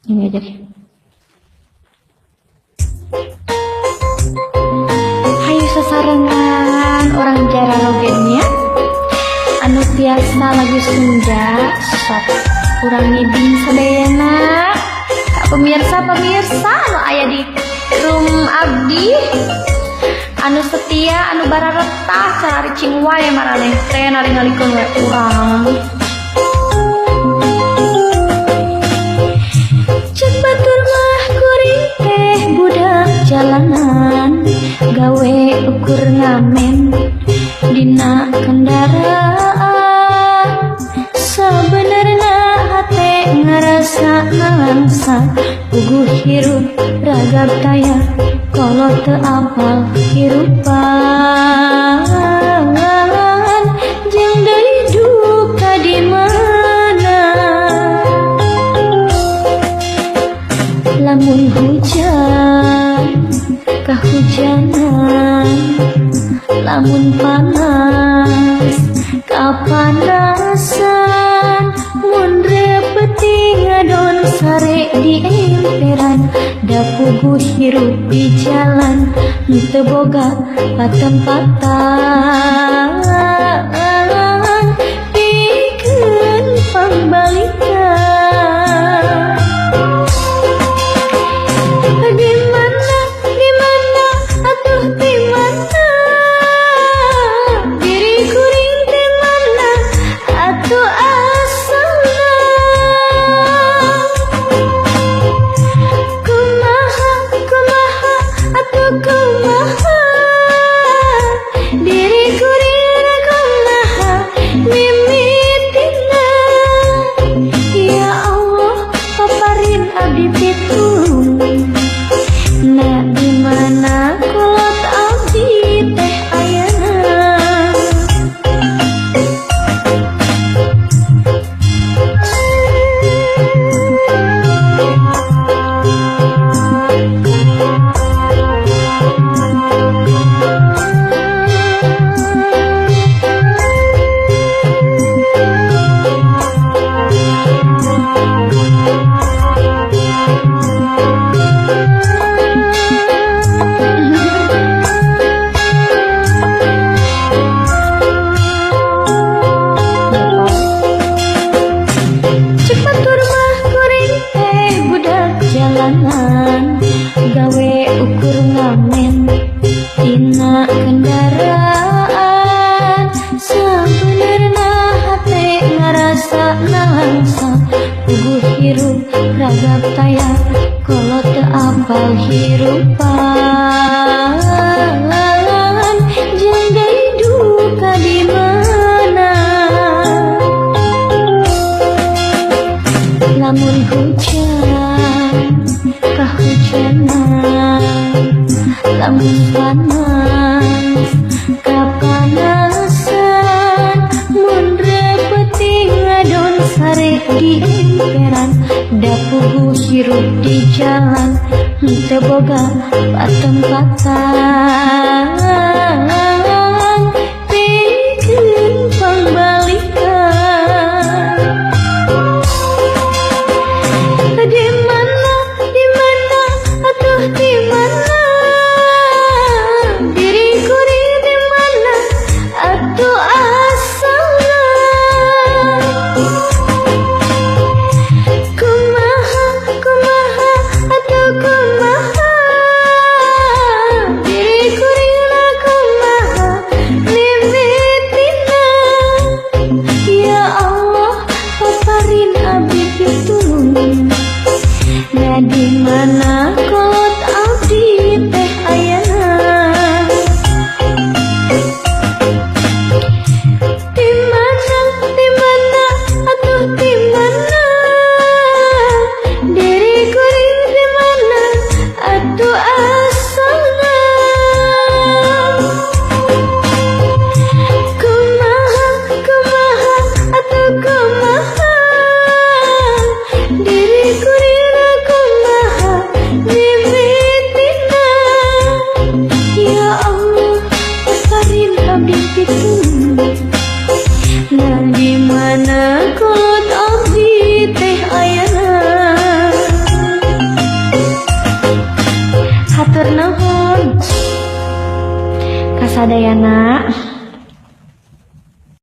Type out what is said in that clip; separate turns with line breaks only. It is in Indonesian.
Ini aja deh. Hayu sasarengan orang jara rogennya anu biasa lagu Sunda sok kurang ngibing sadayana kak pemirsa anu aya di room abdi anu setia anu bararetah cari cing wae maraneh teh naringalikeun we urang. Cek batur mah kuring teh budak jalanan gawe ukur ngamen dina kendaraan sabenerna hate ngerasa ngalangsa puguh hirup ragab taya kalau teu apal hirupan jeung deui duka di mana lamun hujan kahujanan lamun panas kapanasan mun repeti ngadon sare di emperan da puguh hirup di jalan teu boga patempatan pikeun pangbalikan. Di mana atuh di mana diri kuring di mana atuh asalna kumaha atuh kumaha diri kuring kumaha mimitina ya Allah paparin abdi pitulung na di mana kolot abdi teh ayeuna. Jalanan gawe ukur ngamen dina kendaraan sabenerna hate ngarasa nalangsa puguh hirup ragab taya kalau teu apal hirupan jeung deui duka di mana lamun hujan kahujanan lamun panas kapanasan mun repeti ngadon sare di emperan da puguh hirup di jalan teu boga patempatan pikeun pangbalikan. Di mana atuh di mana diri kuring di mana atuh asalna kumaha atuh kumaha diri kuring sadayana